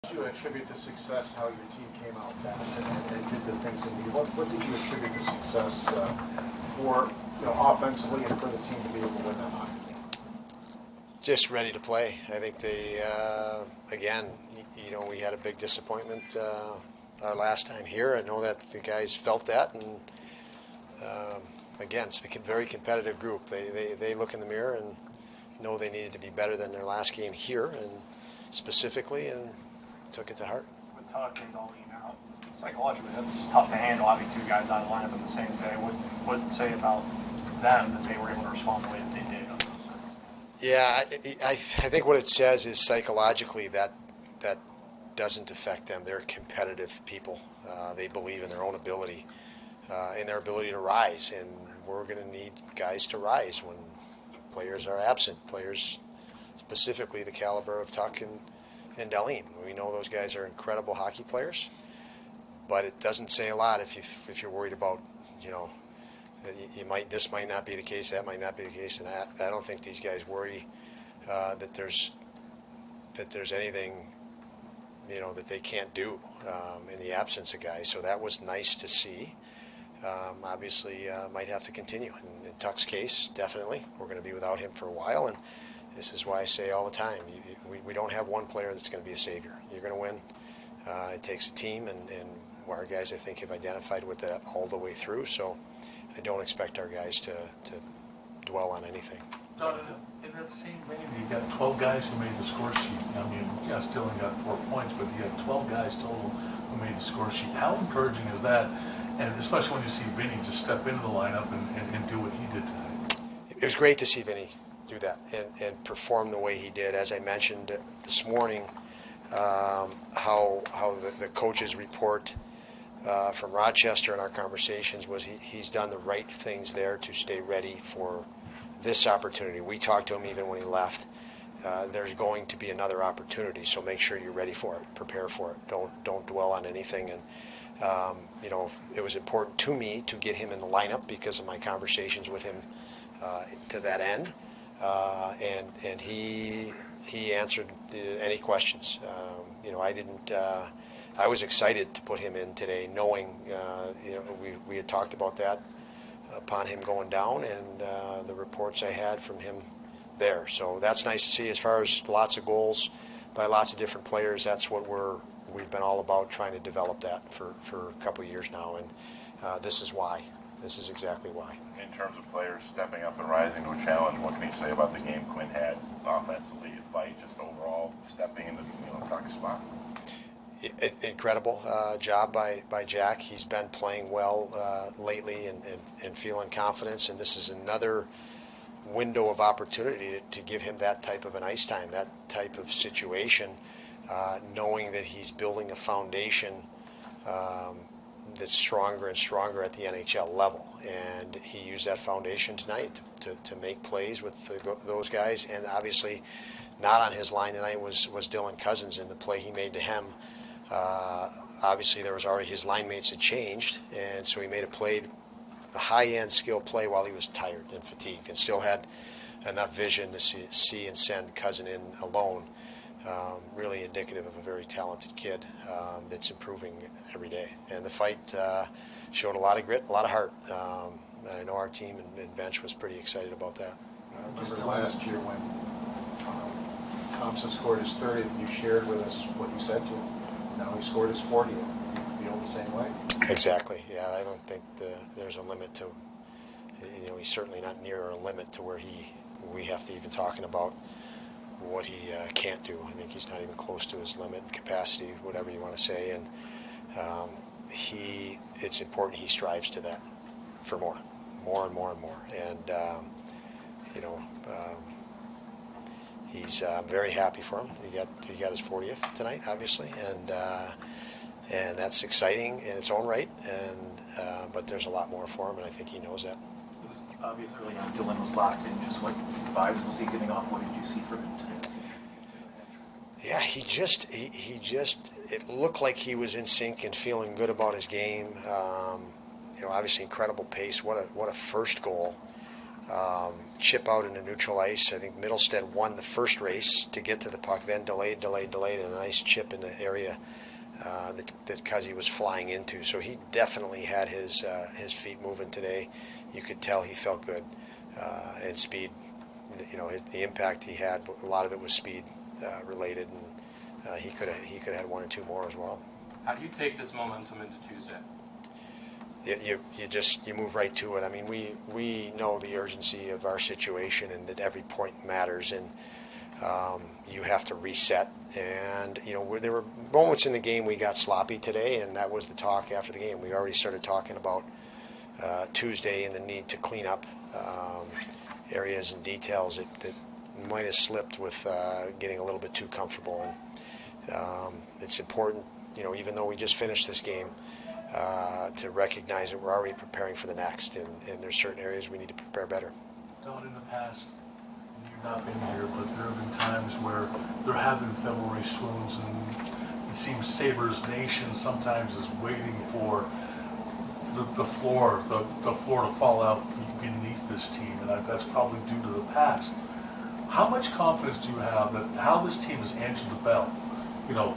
You attribute the success how your team came out fast and did the things they need. What did you attribute the success for, offensively and for the team to be able to win that hockey game? Just ready to play. I think they, again, we had a big disappointment our last time here. I know that the guys felt that, and again, it's a very competitive group. They look in the mirror and know they needed to be better than their last game here, and specifically, and took it to heart. With Tuck and Darlene out, psychologically, that's tough to handle, having two guys out of lineup in the same day. What does it say about them that they were able to respond the way that they did under those circumstances? Yeah, I think what it says is psychologically that doesn't affect them. They're competitive people. They believe in their own ability, in their ability to rise, and we're going to need guys to rise when players are absent. Players, specifically the caliber of Tuck and Darlene. We know those guys are incredible hockey players, but it doesn't say a lot if you're worried about, this might not be the case, that might not be the case, and I don't think these guys worry that there's anything that they can't do in the absence of guys. So that was nice to see. Obviously, might have to continue. In Tuck's case, definitely, we're going to be without him for a while, and this is why I say all the time, we don't have one player that's going to be a savior. You're going to win. It takes a team, and our guys, I think, have identified with that all the way through. So I don't expect our guys to dwell on anything. No, in that same vein, you got 12 guys who made the score sheet. I mean, yeah, still got 4 points, but you got 12 guys total who made the score sheet. How encouraging is that? And especially when you see Vinny just step into the lineup and do what he did tonight. It was great to see Vinny do that and perform the way he did. As I mentioned this morning, how the coaches report from Rochester in our conversations was he's done the right things there to stay ready for this opportunity. We talked to him even when he left. There's going to be another opportunity, so make sure you're ready for it, prepare for it. Don't dwell on anything. And it was important to me to get him in the lineup because of my conversations with him to that end. And he answered any questions. I was excited to put him in today, knowing we had talked about that upon him going down, and the reports I had from him there. So that's nice to see. As far as lots of goals by lots of different players, that's what we've been all about, trying to develop that for a couple of years now, and this is why. This is exactly why. In terms of players stepping up and rising to a challenge, what can you say about the game Quinn had offensively, a fight, just overall stepping into Tuck's spot? Incredible job by Jack. He's been playing well lately and feeling confidence, and this is another window of opportunity to give him that type of an ice time, that type of situation, knowing that he's building a foundation that's stronger and stronger at the NHL level. And he used that foundation tonight to make plays with those guys. And obviously not on his line tonight was Dylan Cousins, in the play he made to him. Obviously there was already, his line mates had changed, and so he made a high-end skill play while he was tired and fatigued, and still had enough vision to see and send Cousin in alone. Really indicative of a very talented kid that's improving every day. And the fight showed a lot of grit, a lot of heart. I know our team and bench was pretty excited about that. I remember last year when Thompson scored his 30th, you shared with us what you said to him. Now he scored his 40th. You feel the same way? Exactly. Yeah, I don't think there's a limit to. He's certainly not near a limit to where we have to even talking about what he can't do. I think he's not even close to his limit and capacity, whatever you want to say. And it's important he strives to that for more and more. And he's very happy for him. He got his 40th tonight, obviously, and that's exciting in its own right. And but there's a lot more for him, and I think he knows that. It was obvious early on Dylan was locked in. Just what vibes was he giving off? What did you see from him today? Yeah, he just it looked like he was in sync and feeling good about his game. Obviously incredible pace. What a first goal chip out into neutral ice. I think Middlestead won the first race to get to the puck, then delayed, and a nice chip in the area that Cuzzy was flying into. So he definitely had his feet moving today. You could tell he felt good, and speed. The impact he had, a lot of it was speed related, and he could have had one or two more as well. How do you take this momentum into Tuesday? You move right to it. I mean, we know the urgency of our situation and that every point matters, and you have to reset. And there were moments in the game we got sloppy today, and that was the talk after the game. We already started talking about Tuesday and the need to clean up areas and details that might have slipped with getting a little bit too comfortable. And it's important, even though we just finished this game, to recognize that we're already preparing for the next, and there's certain areas we need to prepare better. Don, in the past, and you've not been here, but there have been times where there have been February swoons, and it seems Sabres Nation sometimes is waiting for the floor to fall out beneath this team, and that's probably due to the past. How much confidence do you have that how this team has answered the bell?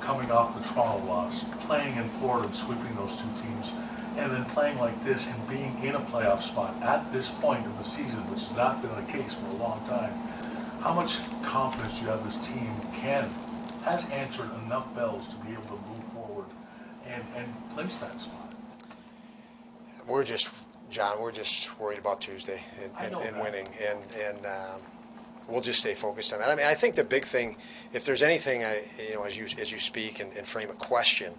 Coming off the Toronto loss, playing in Florida and sweeping those two teams, and then playing like this and being in a playoff spot at this point of the season, which has not been the case for a long time. How much confidence do you have this team has answered enough bells to be able to move forward and clinch that spot? John, we're just worried about Tuesday and winning, and we'll just stay focused on that. I mean, I think the big thing, if there's anything, as you speak and frame a question,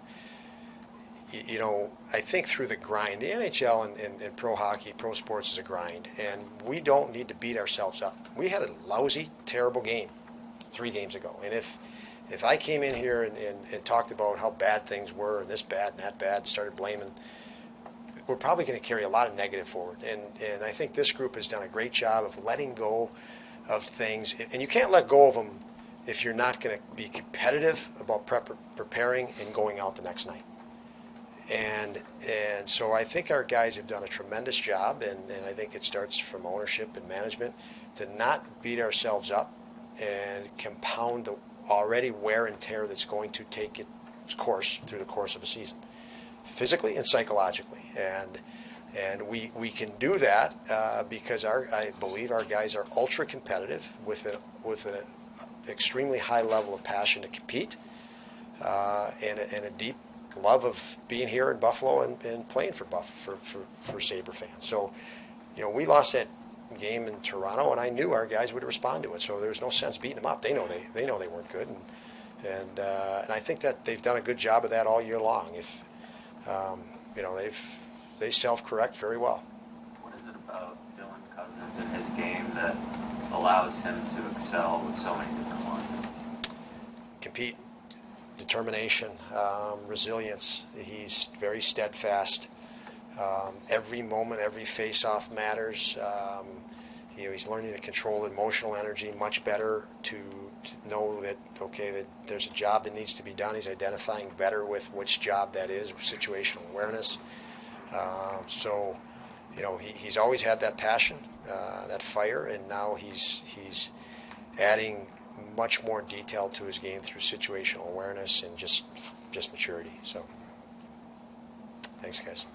I think through the grind, the NHL and pro hockey, pro sports is a grind, and we don't need to beat ourselves up. We had a lousy, terrible game 3 games ago, and if I came in here and talked about how bad things were, and this bad and that bad, started blaming, we're probably going to carry a lot of negative forward. And I think this group has done a great job of letting go of things, and you can't let go of them if you're not going to be competitive about preparing and going out the next night. And so I think our guys have done a tremendous job, and I think it starts from ownership and management to not beat ourselves up and compound the already wear and tear that's going to take its course through the course of a season, physically and psychologically. And we can do that because I believe our guys are ultra competitive with an extremely high level of passion to compete and a deep love of being here in Buffalo and playing for Sabre fans. So, we lost that game in Toronto, and I knew our guys would respond to it. So there's no sense beating them up. They know they weren't good, and I think that they've done a good job of that all year long. If they self-correct very well. What is it about Dylan Cousins and his game that allows him to excel with so many different lines? Compete, determination, resilience. He's very steadfast. Every moment, every face-off matters. He's learning to control emotional energy much better to know that, that there's a job that needs to be done. He's identifying better with which job that is, situational awareness. So, he's always had that passion, that fire, and now he's adding much more detail to his game through situational awareness and just maturity. So, thanks, guys.